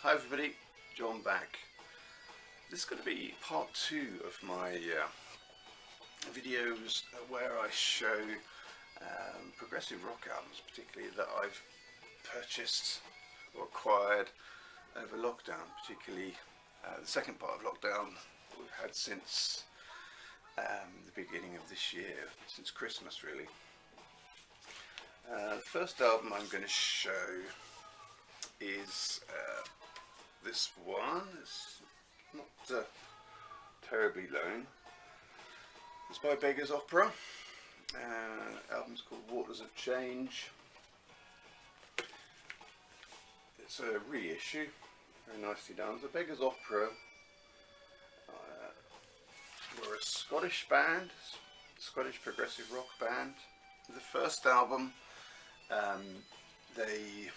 Hi everybody, John back. This is going to be part 2 of my videos where I show progressive rock albums, particularly that I've purchased or acquired over lockdown, particularly the second part of lockdown that we've had since the beginning of this year, since Christmas really. The first album I'm going to show is this one. It's not terribly long. It's by Beggar's Opera. The album's called Waters of Change. It's a reissue, very nicely done. The Beggar's Opera were a Scottish band, Scottish progressive rock band. The first album, they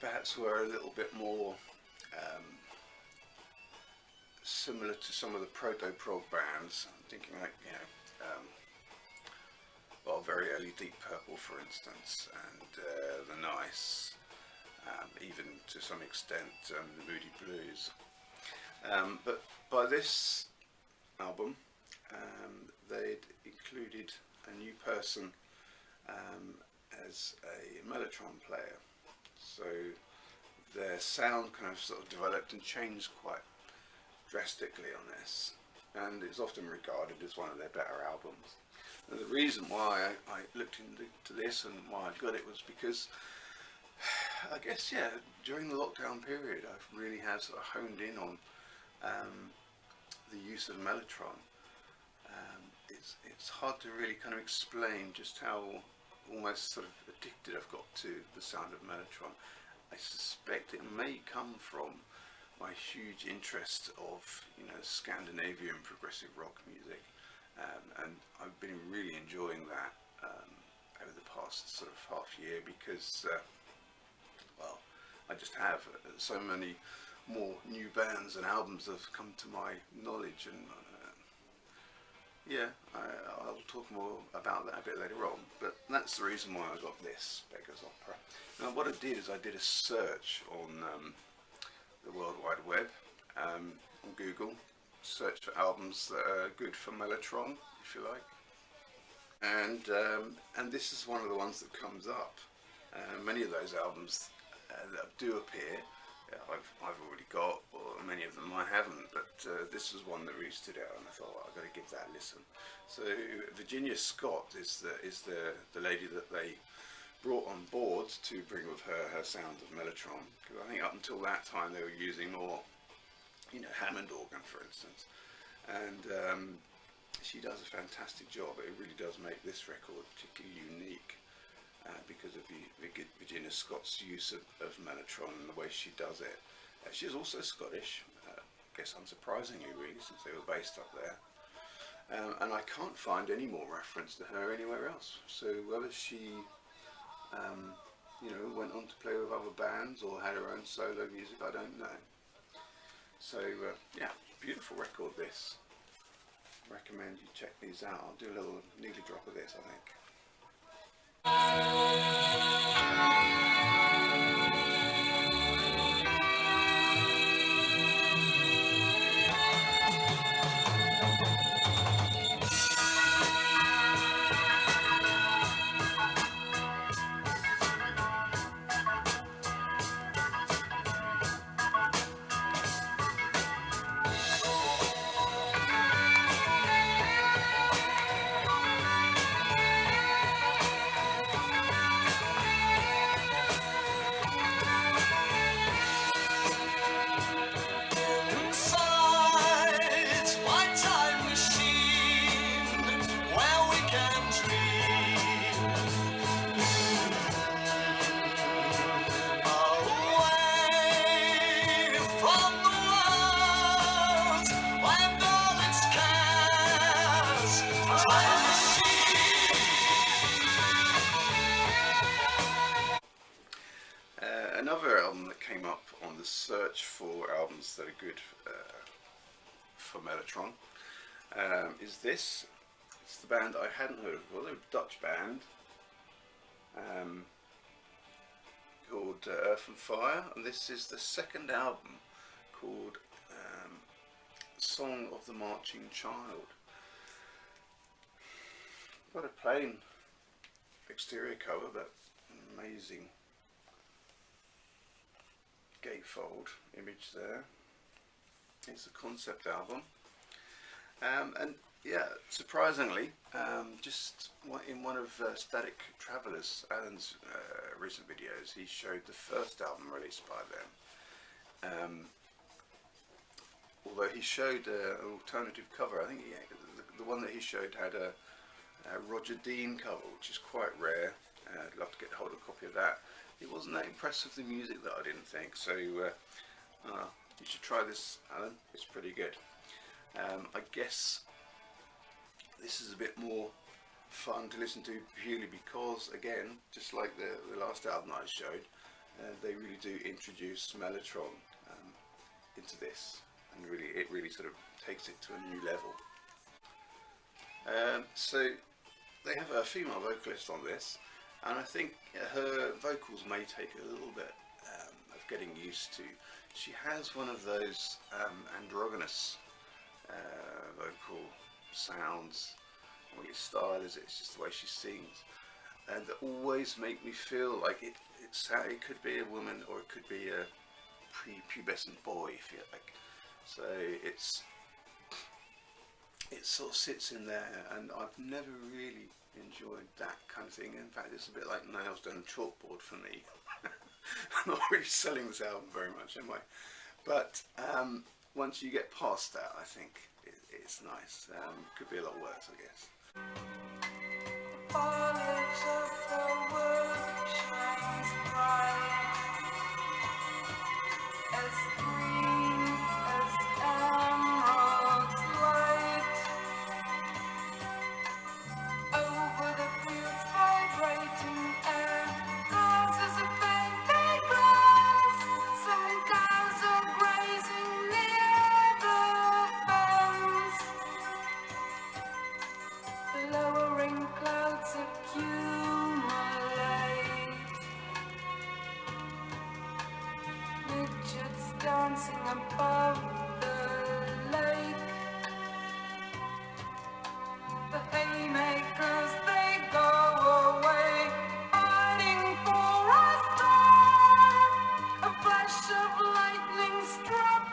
perhaps were a little bit more similar to some of the proto-prog bands. I'm thinking like, well, very early Deep Purple, for instance, and The Nice, even to some extent the Moody Blues. But by this album, they'd included a new person as a mellotron player. So their sound kind of sort of developed and changed quite drastically on this, and it's often regarded as one of their better albums. And the reason why I looked into this and why I got it was because I guess, yeah, during the lockdown period I've really had sort of honed in on the use of mellotron. It's hard to really kind of explain just how almost sort of addicted I've got to the sound of mellotron. I suspect it may come from my huge interest of, Scandinavian progressive rock music, and I've been really enjoying that over the past sort of half year because, well, I just have so many more new bands and albums have come to my knowledge, and yeah, I'll talk more about that a bit later on, but that's the reason why I got this Beggar's Opera. Now what I did is I did a search on the World Wide Web, on Google, search for albums that are good for mellotron, if you like, and this is one of the ones that comes up. Many of those albums that do appear, I've already got, or many of them I haven't, but this was one that really stood out, and I thought, well, I've got to give that a listen. So Virginia Scott is the lady that they brought on board to bring with her sound of mellotron, because I think up until that time they were using more, Hammond organ, for instance, and she does a fantastic job. It really does make this record particularly unique. Because of Virginia Scott's use of mellotron and the way she does it. She is also Scottish, I guess unsurprisingly really, since they were based up there. And I can't find any more reference to her anywhere else. So whether she, went on to play with other bands or had her own solo music, I don't know. So yeah, beautiful record this. I recommend you check these out. I'll do a little needly drop of this, I think. Another album that came up on the search for albums that are good for mellotron is this. It's the band I hadn't heard of. Well, they're a Dutch band called called Earth and Fire, and this is the second album called Song of the Marching Child. Got a plain exterior cover, but amazing gatefold image there. It's a concept album, and yeah, surprisingly, just in one of Static Traveller's, Alan's recent videos, he showed the first album released by them. Although he showed an alternative cover, I think the one that he showed had a Roger Dean cover, which is quite rare. I'd love to get hold of a copy of that. It wasn't that impressive, the music, that I didn't think, so you should try this, Alan. It's pretty good. I guess this is a bit more fun to listen to purely because, again, just like the last album I showed, they really do introduce Mellotron into this, and it really sort of takes it to a new level. So they have a female vocalist on this, and I think her vocals may take a little bit of getting used to. She has one of those androgynous vocal sounds. What your style is, it's just the way she sings, and that always make me feel like it could be a woman or it could be a prepubescent boy, if you like. So it sort of sits in there, and I've never really enjoyed that kind of thing. In fact, it's a bit like nails down a chalkboard for me. I'm not really selling this album very much, am I? But once you get past that, I think it's nice. Could be a lot worse, I guess. Foliage of the wood shines bright, as green as emerald light. Over the fields vibrating air, houses of baby glass. Some cows are grazing near the fence. The lowering clouds accumulate, midgets dancing above the lake. The haymakers, they go away, hiding for a star. A flash of lightning struck.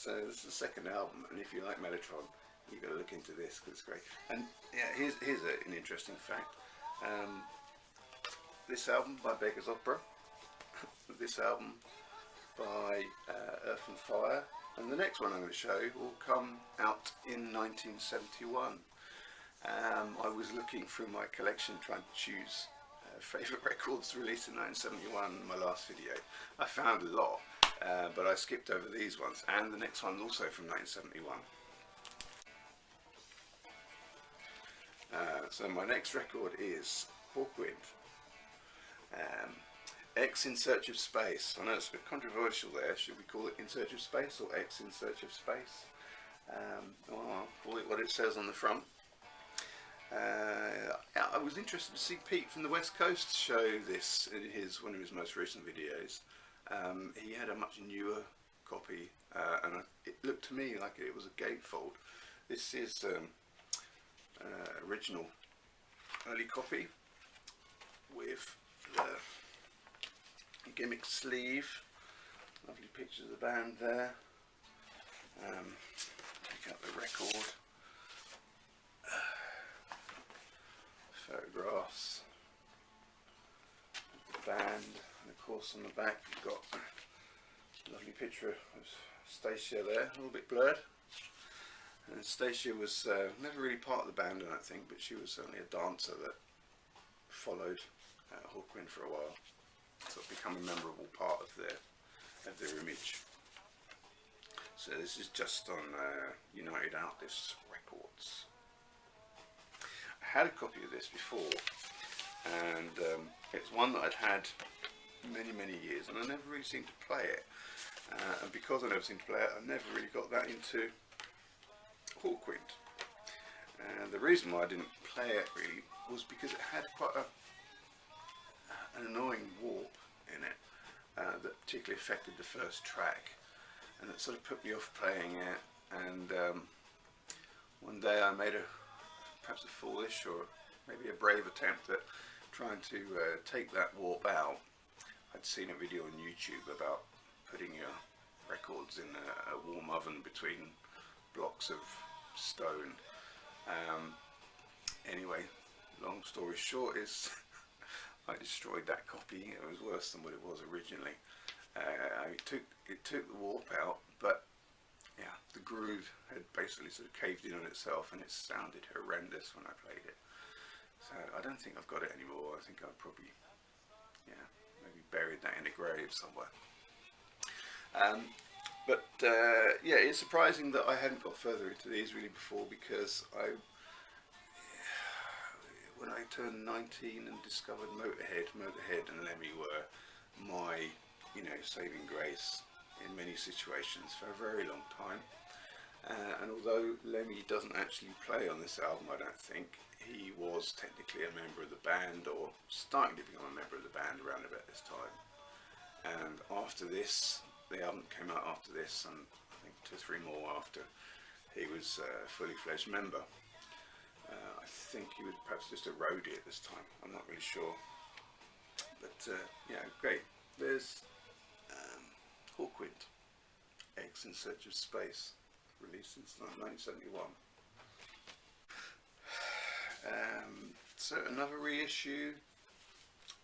So this is the second album, and if you like Mellotron, you've got to look into this because it's great. And yeah, here's an interesting fact. This album by Beggar's Opera, this album by Earth and Fire, and the next one I'm going to show will come out in 1971. I was looking through my collection trying to choose favourite records released in 1971 in my last video. I found a lot, but I skipped over these ones, and the next one's also from 1971. So my next record is Hawkwind, X in Search of Space. I know it's a bit controversial there. Should we call it In Search of Space or X in Search of Space? I'll call it what it says on the front. I was interested to see Pete from the West Coast show this in one of his most recent videos. He had a much newer copy, and it looked to me like it was a gatefold. This is original early copy with the gimmick sleeve. Lovely pictures of the band there. Pick up the record. Photographs of the band, and of course on the back you've got a lovely picture of Stacia there, a little bit blurred. And Stacia was never really part of the band, I don't think, but she was certainly a dancer that followed Hawkwind for a while, sort of become a memorable part of their image. So this is just on United Artists Records. I had a copy of this before, and it's one that I'd had many years, and I never really seemed to play it. And because I never seemed to play it, I never really got that into Hawkwind. And the reason why I didn't play it really was because it had quite an annoying warp in it that particularly affected the first track, and it sort of put me off playing it. And one day I made perhaps a foolish or maybe a brave attempt at trying to take that warp out. I'd seen a video on YouTube about putting your records in a warm oven between blocks of stone. Anyway, long story short is I destroyed that copy. It was worse than what it was originally. It took the warp out, but yeah, the groove had basically sort of caved in on itself, and it sounded horrendous when I played it. So I don't think I've got it anymore. I think I've probably, yeah, maybe buried that in a grave somewhere. Yeah, it's surprising that I hadn't got further into these really before, because when I turned 19 and discovered Motorhead and Lemmy were my, saving grace in many situations for a very long time. And although Lemmy doesn't actually play on this album, I don't think, he was technically a member of the band, or starting to become a member of the band around about this time. And after this, the album came out after this, and I think 2 or 3 more after he was a fully fledged member. I think he was perhaps just a roadie at this time, I'm not really sure. But yeah, great. There's Hawkwind, X in Search of Space, released since 1971. So another reissue.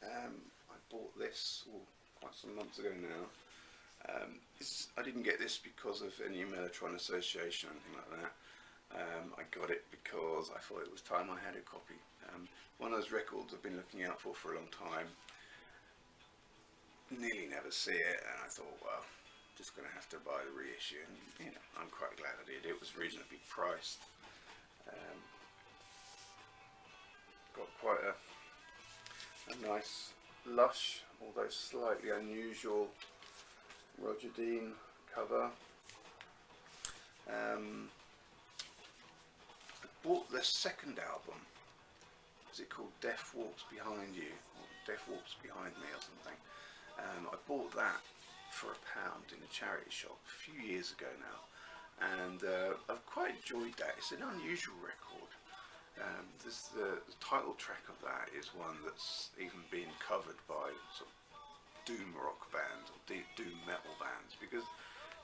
I bought this quite some months ago now. I didn't get this because of any Mellotron association or anything like that. I got it because I thought it was time I had a copy. One of those records I've been looking out for a long time. Nearly never see it, and I thought, well, just going to have to buy the reissue, and I'm quite glad I did. It was reasonably priced. Got quite a nice, lush, although slightly unusual Roger Dean cover. I bought the second album. Is it called Death Walks Behind You, or Death Walks Behind Me or something? I bought that for £1 in a charity shop a few years ago now, and I've quite enjoyed that. It's an unusual record. The title track of that is one that's even been covered by sort of doom rock bands or doom metal bands, because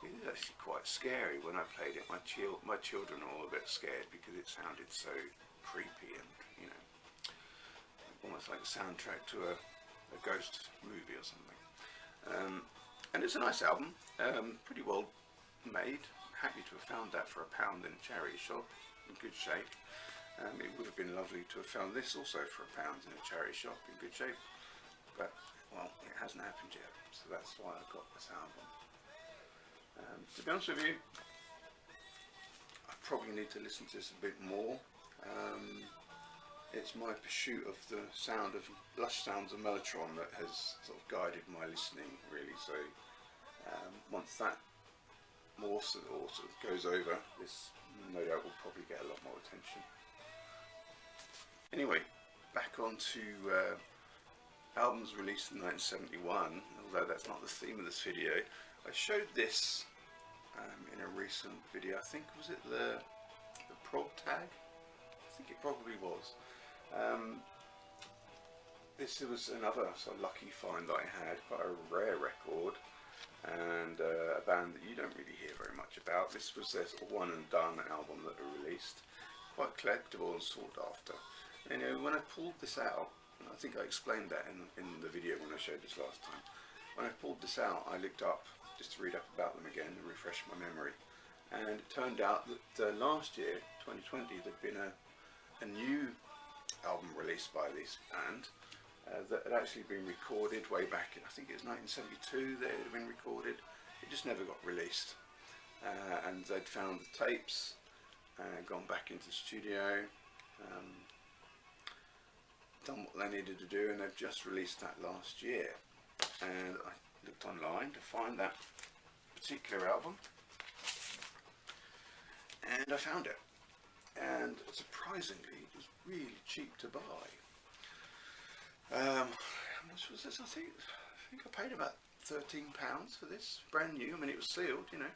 it is actually quite scary when I played it. My children are all a bit scared because it sounded so creepy and, you know, almost like a soundtrack to a ghost movie or something. And it's a nice album, pretty well made. Happy to have found that for £1 in a charity shop, in good shape. It would have been lovely to have found this also for £1 in a charity shop in good shape, but well, it hasn't happened yet, so that's why I got this album. To be honest with you, I probably need to listen to this a bit more. It's my pursuit of the sound of lush sounds of Mellotron that has sort of guided my listening, really. So once that morphs or sort of goes over, this no doubt will probably get a lot more attention. Anyway, back on to albums released in 1971, although that's not the theme of this video. I showed this in a recent video. I think, was it the Prog Tag? I think it probably was. This was another sort of lucky find that I had, quite a rare record, and a band that you don't really hear very much about. This was their sort of one and done album that they released, quite collectible and sought after. And when I pulled this out, I think I explained that in the video when I showed this last time. When I pulled this out, I looked up just to read up about them again and refresh my memory. And it turned out that last year, 2020, there'd been a new album released by this band that had actually been recorded way back in, I think it was 1972 that it had been recorded. It just never got released. And they'd found the tapes, gone back into the studio, done what they needed to do, and they've just released that last year. And I looked online to find that particular album, and I found it. And surprisingly, it was really cheap to buy. How much was this? I think I paid about £13 for this, brand new. I mean, it was sealed, you know.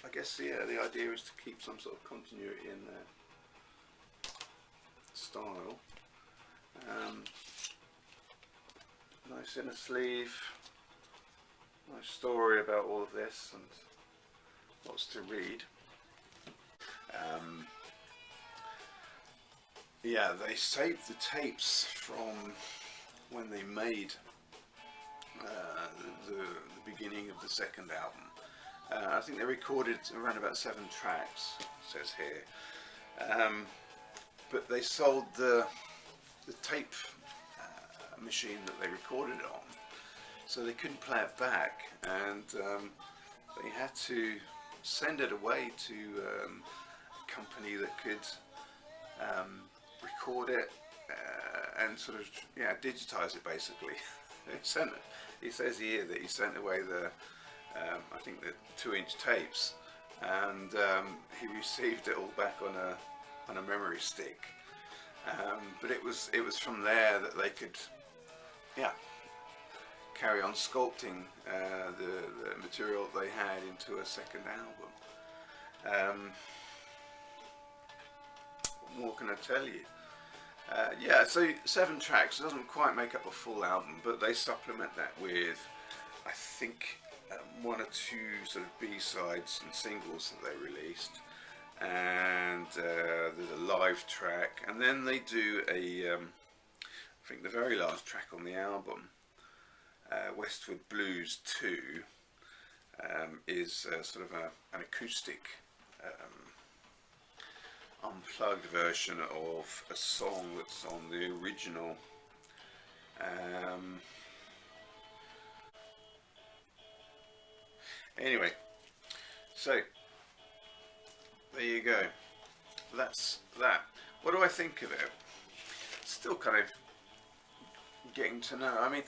I guess the idea is to keep some sort of continuity in their style. Nice inner sleeve. Nice story about all of this and lots to read. Yeah, they saved the tapes from when they made the beginning of the second album. I think they recorded around about 7 tracks, it says here. But they sold the tape machine that they recorded it on, so they couldn't play it back, and they had to send it away to a company that could record it and sort of digitize it basically. He says here that he sent away the I think the 2-inch tapes, and he received it all back on a memory stick. But it was from there that they could carry on sculpting the material they had into a second album. What more can I tell you? So 7 tracks doesn't quite make up a full album, but they supplement that with, I think, 1 or 2 sort of B-sides and singles that they released, and there's a live track, and then they do I think the very last track on the album, Westwood Blues 2, is sort of an acoustic unplugged version of a song that's on the original. Anyway, so there you go. That's that. What do I think of it? Still kind of getting to know. I mean,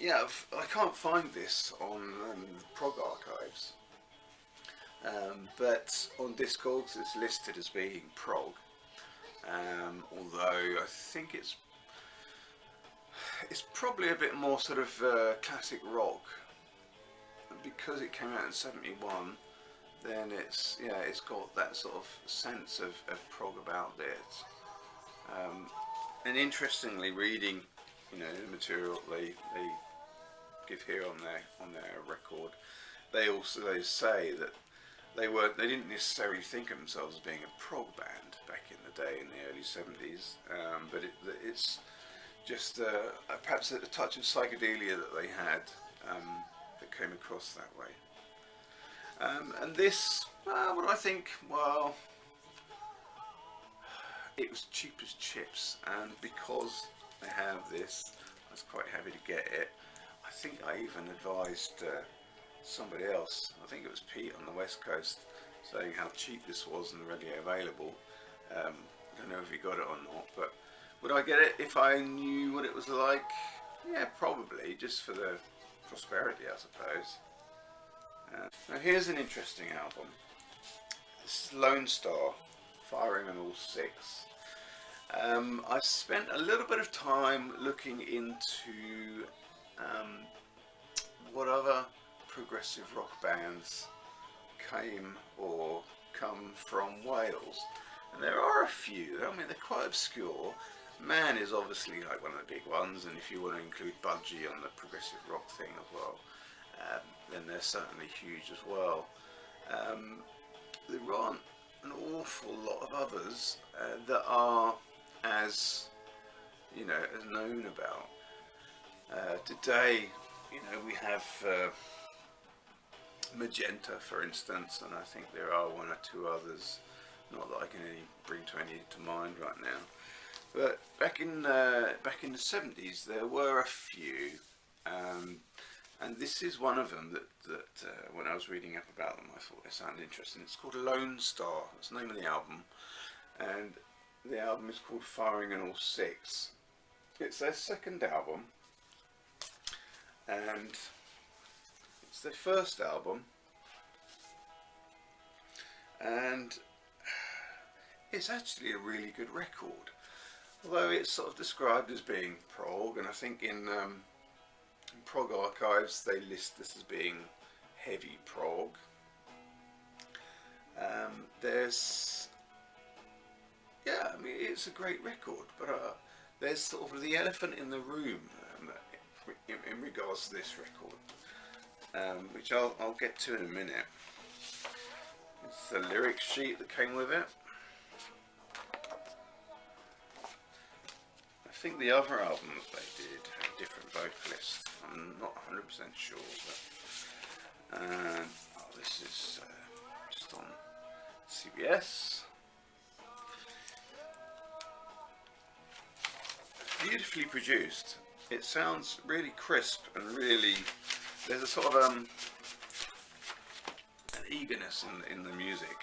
I can't find this on the Prog archives, but on Discogs it's listed as being prog, although I think it's probably a bit more sort of classic rock, because it came out in '71. Then it's got that sort of sense of prog about it. And interestingly, reading the material they give here on their record, they say that they didn't necessarily think of themselves as being a prog band back in the day, in the early 70s, but it's just perhaps a touch of psychedelia that they had that came across that way. And this, what do I think? Well, it was cheap as chips, and because I have this, I was quite happy to get it. I think I even advised somebody else, I think it was Pete on the West Coast, saying how cheap this was and readily available. I don't know if he got it or not, but would I get it if I knew what it was like? Yeah, probably, just for the prosperity, I suppose. Now here's an interesting album. This is Lone Star, Firing on All Six. I've spent a little bit of time looking into what other progressive rock bands come from Wales, and there are a few. I mean, they're quite obscure. Man is obviously like one of the big ones, and if you want to include Budgie on the progressive rock thing as well, then they're certainly huge as well. There aren't an awful lot of others that are as known about. Today, we have Magenta, for instance, and I think there are one or two others, not that I can bring any to mind right now. But back in the 70s, there were a few, and this is one of them that when I was reading up about them, I thought they sounded interesting. It's called Lone Star. That's the name of the album, and the album is called Firing on All Six. It's their second album, and it's their first album, and it's actually a really good record. Although it's sort of described as being prog, and I think in Prog Archives they list this as being heavy prog. It's a great record, but there's sort of the elephant in the room in regards to this record, which I'll get to in a minute. It's the lyric sheet that came with it. I think the other album that they did had a different vocalist. I'm not 100% sure, but this is just on CBS. Beautifully produced. It sounds really crisp and really. There's a sort of an eagerness in the music.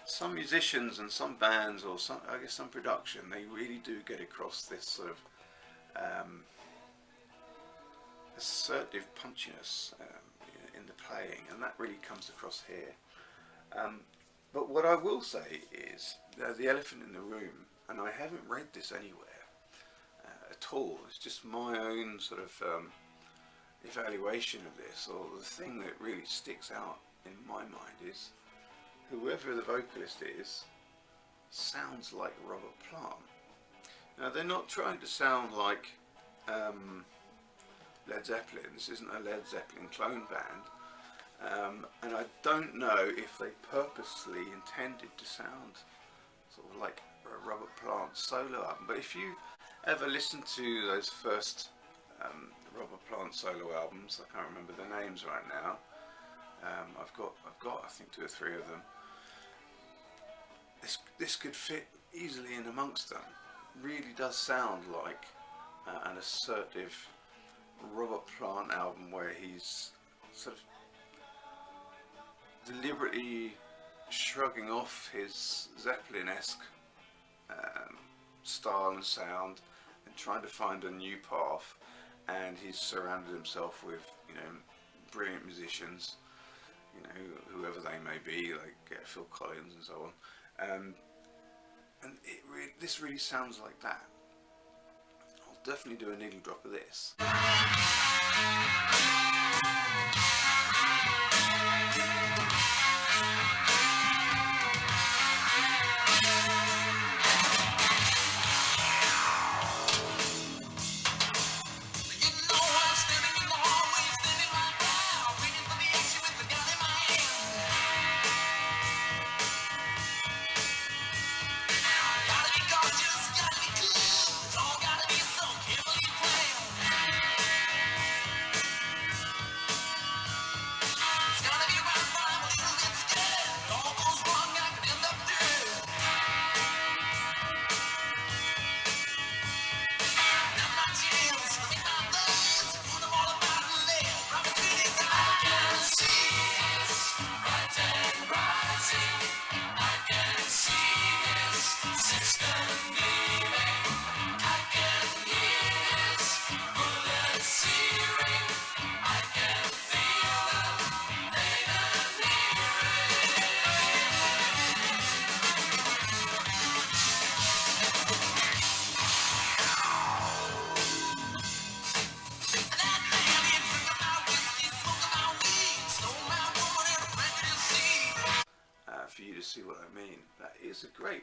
Some musicians and some bands, or some production, they really do get across this sort of assertive punchiness in the playing, and that really comes across here. But what I will say is the elephant in the room, and I haven't read this anywhere at all. It's just my own sort of evaluation of this, or the thing that really sticks out in my mind is whoever the vocalist is sounds like Robert Plant. Now, they're not trying to sound like Led Zeppelin. This isn't a Led Zeppelin clone band, and I don't know if they purposely intended to sound sort of like a Robert Plant solo album. But if you ever listen to those first Robert Plant solo albums, I can't remember the names right now. I've got I think 2 or 3 of them. This could fit easily in amongst them. Really does sound like an assertive Robert Plant album where he's sort of deliberately shrugging off his Zeppelin-esque style and sound and trying to find a new path, and he's surrounded himself with brilliant musicians, whoever they may be, like Phil Collins and so on, and this really sounds like that. I'll definitely do a needle drop of this.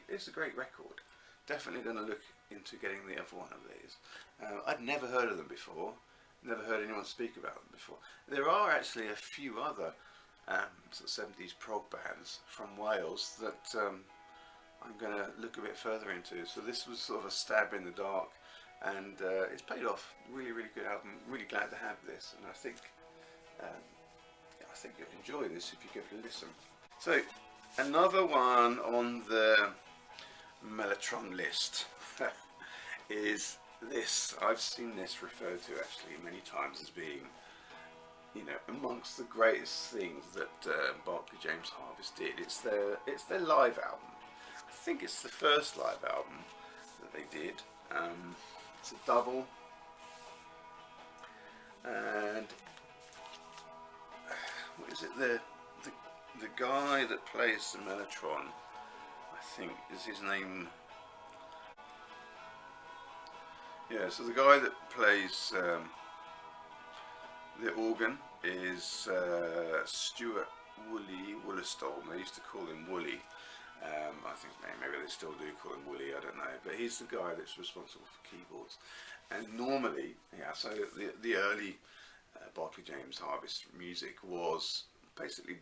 it's a great record. Definitely going to look into getting the other one of these. I'd never heard of them before. Never heard anyone speak about them before. There are actually a few other sort of 70s prog bands from Wales that I'm going to look a bit further into. So this was sort of a stab in the dark, and it's paid off. Really, really good album. Really glad to have this, and I think you'll enjoy this if you give it a listen. So another one on the Mellotron list is this. I've seen this referred to actually many times as being, you know, amongst the greatest things that Barclay James Harvest did. It's their live album. I think it's the first live album that they did. It's a double, and what is it? The guy that plays the Mellotron, I think is his name. Yeah, so the guy that plays the organ is Stuart Woollerstone. They used to call him Wooly. I think maybe they still do call him Wooly, I don't know. But he's the guy that's responsible for keyboards. And normally, yeah, so the early Barclay James Harvest music was basically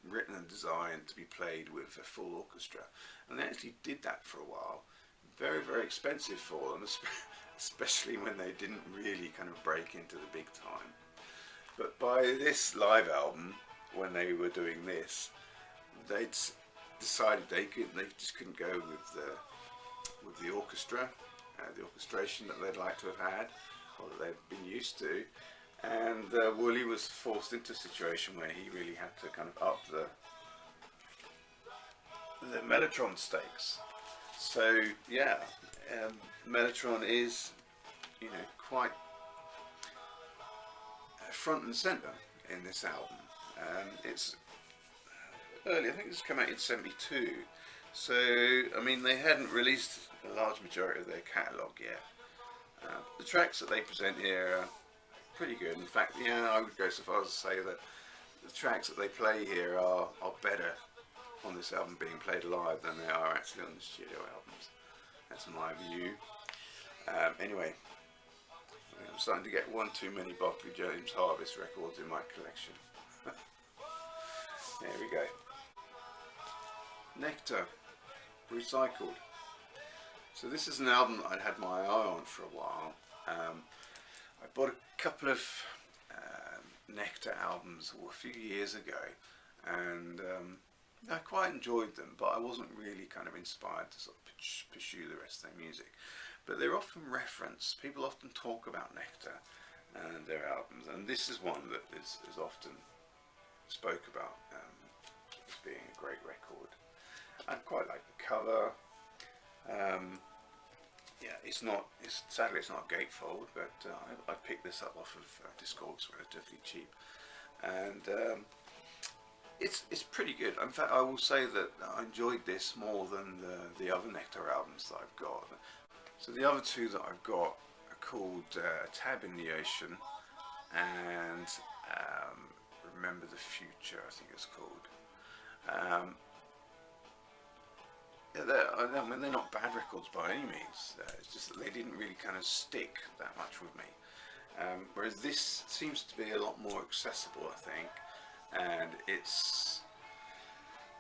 written and designed to be played with a full orchestra. And they actually did that for a while. Very, very expensive for them, especially when they didn't really kind of break into the big time. But by this live album, when they were doing this, they'd decided they just couldn't go with the orchestra, the orchestration that they'd like to have had, or that they'd been used to, and Wooly was forced into a situation where he really had to kind of up the Mellotron stakes. So yeah, Mellotron is, you know, quite front and centre in this album. It's early, I think it's come out in '72, so I mean they hadn't released a large majority of their catalogue yet. The tracks that they present here are pretty good. In fact, yeah, I would go so far as to say that the tracks that they play here are better on this album being played live than they are actually on the studio albums. That's my view. Anyway, I'm starting to get one too many Barclay James Harvest records in my collection. There we go. Nectar Recycled. So this is an album that I'd had my eye on for a while. I bought a couple of Nectar albums a few years ago, and I quite enjoyed them, but I wasn't really kind of inspired to sort of pursue the rest of their music. But they're often referenced. People often talk about Nectar and their albums, and this is one that is often spoke about as being a great record. I quite like the cover. Yeah, sadly it's not a gatefold, but I picked this up off of Discogs relatively cheap, and it's pretty good. In fact, I will say that I enjoyed this more than the other Nectar albums that I've got. So the other two that I've got are called Tab in the Ocean and Remember the Future, I think it's called. I mean, they're not bad records by any means. It's just that they didn't really kind of stick that much with me. Whereas this seems to be a lot more accessible, I think, and it's,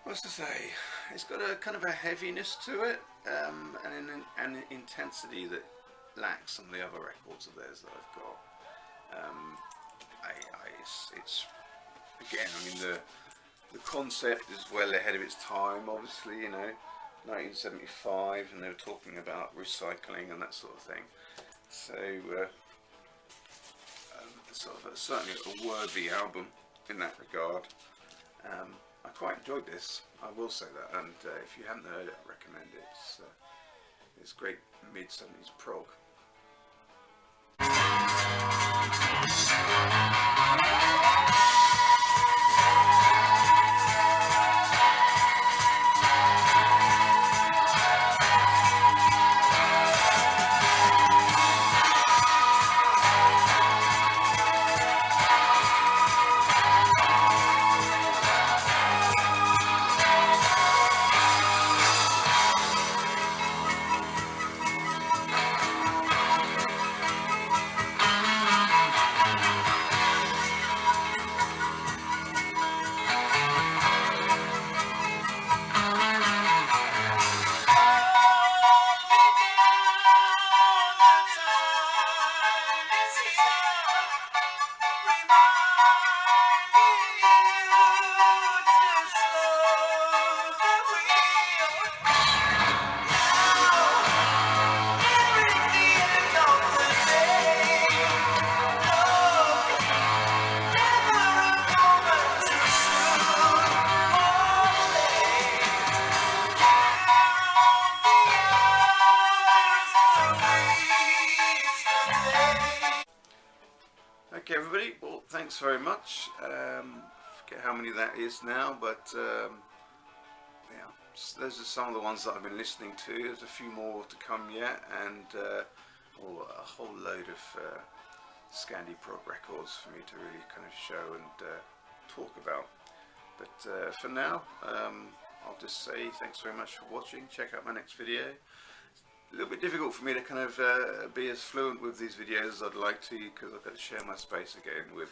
what's to say, it's got a kind of a heaviness to it, and an intensity that lacks some of the other records of theirs that I've got. It's again, I mean, the concept is well ahead of its time, obviously, you know, 1975, and they were talking about recycling and that sort of thing. So certainly a worthy album in that regard. I quite enjoyed this, I will say that, and if you haven't heard it, I recommend it. It's great mid-70s prog. Okay, everybody, well, thanks very much. Forget how many that is now, but yeah, those are some of the ones that I've been listening to. There's a few more to come yet, and a whole load of Scandi Prog records for me to really kind of show and talk about. But for now, I'll just say thanks very much for watching. Check out my next video. A little bit difficult for me to kind of be as fluent with these videos as I'd like to, because I've got to share my space again with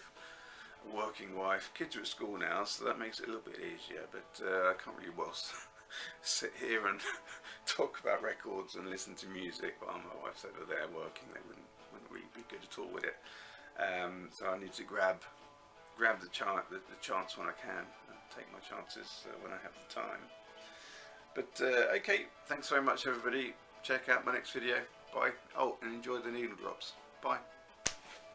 a working wife. Kids are at school now, so that makes it a little bit easier, but I can't really sit here and talk about records and listen to music while my wife's over there working. They wouldn't really be good at all with it. So I need to grab the chance when I can, and take my chances when I have the time. But okay, thanks very much everybody. Check out my next video. Bye. Oh, and enjoy the needle drops. Bye.